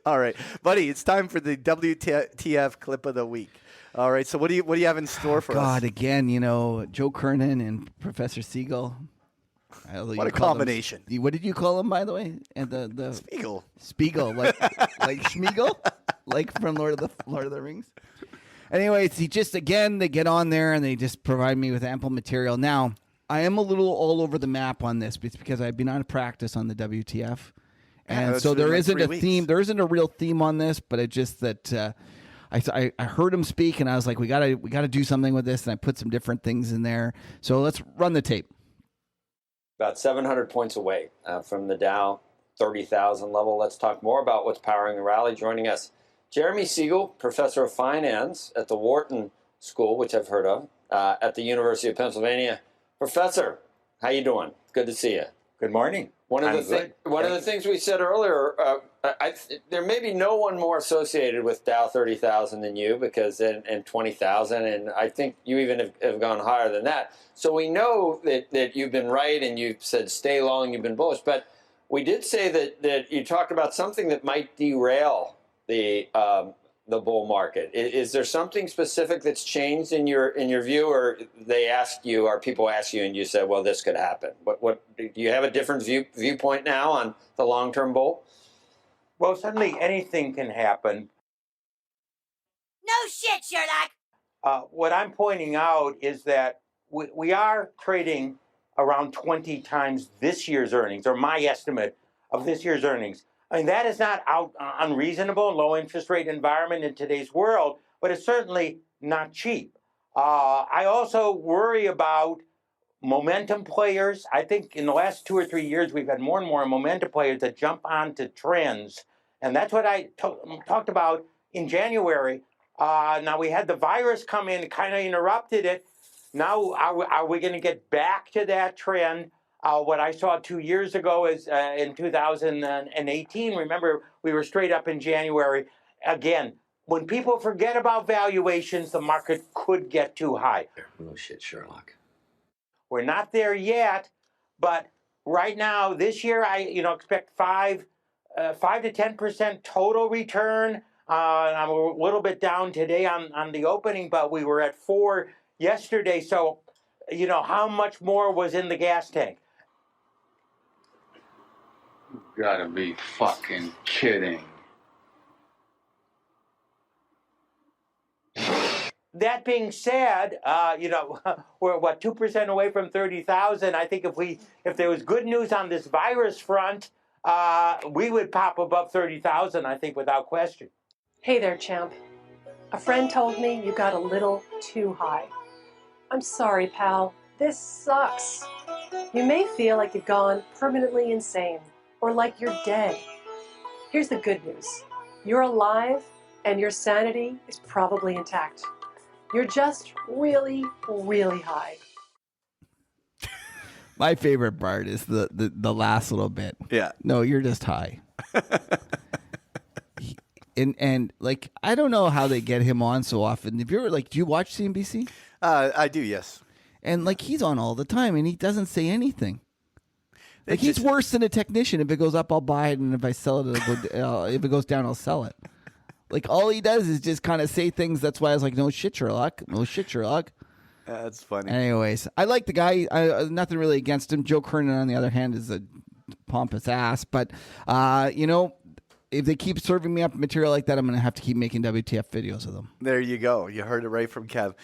All right, buddy, it's time for the WTF clip of the week. All right, so what do you have in store for us? God, again, Joe Kernan and Professor Siegel. What a combination. What did you call him, by the way? And the Spiegel, like Schmiegel, like from Lord of the Rings. Anyways, they get on there and they just provide me with ample material. Now, I am a little all over the map on this because I've been out of practice on the WTF. And so there isn't a theme. There isn't a real theme on this, but it's just that I heard him speak and I was like, we gotta do something with this. And I put some different things in there. So let's run the tape. About 700 points away from the Dow 30,000 level. Let's talk more about what's powering the rally. Joining us, Jeremy Siegel, professor of finance at the Wharton School, which I've heard of, at the University of Pennsylvania. Professor, how you doing? Good to see you. Good morning. One of the things we said earlier, there may be no one more associated with Dow 30,000 than you, because and 20,000, and I think you even have gone higher than that. So we know that you've been right, and you've said stay long, you've been bullish. But we did say that you talked about something that might derail the bull market. Is there something specific that's changed in your view, or people ask you and you said, well, this could happen? What do you have a different viewpoint now on the long-term bull? Well, suddenly anything can happen. No shit, Sherlock. What I'm pointing out is that we are trading around 20 times this year's earnings, or my estimate of this year's earnings. I mean, that is not unreasonable, low interest rate environment in today's world, but it's certainly not cheap. I also worry about momentum players. I think in the last 2 or 3 years, we've had more and more momentum players that jump onto trends. And that's what I talked about in January. Now, we had the virus come in, kind of interrupted it. Now, are we going to get back to that trend? What I saw 2 years ago is in 2018, remember, we were straight up in January. Again, when people forget about valuations, the market could get too high. No shit, Sherlock. We're not there yet, but right now, this year, I expect 5 to 10% total return. I'm a little bit down today on the opening, but we were at 4 yesterday. So, how much more was in the gas tank? You gotta be fucking kidding. That being said, we're 2% away from 30,000. I think if there was good news on this virus front, we would pop above 30,000. I think without question. Hey there, champ. A friend told me you got a little too high. I'm sorry, pal. This sucks. You may feel like you've gone permanently insane, or like you're dead. Here's the good news. You're alive, and your sanity is probably intact. You're just really, really high. My favorite part is the last little bit. Yeah. No, you're just high. And like, I don't know how they get him on so often. If you're like, do you watch CNBC? I do, yes. And like, he's on all the time, and he doesn't say anything. Like, he's worse than a technician. If it goes up, I'll buy it, and if I sell it, if it goes down, I'll sell it. Like, all he does is just kind of say things. That's why I was like, no shit, Sherlock. No shit, Sherlock. That's funny. Anyways, I like the guy. Nothing really against him. Joe Kernan, on the other hand, is a pompous ass. But, if they keep serving me up material like that, I'm going to have to keep making WTF videos of them. There you go. You heard it right from Kev.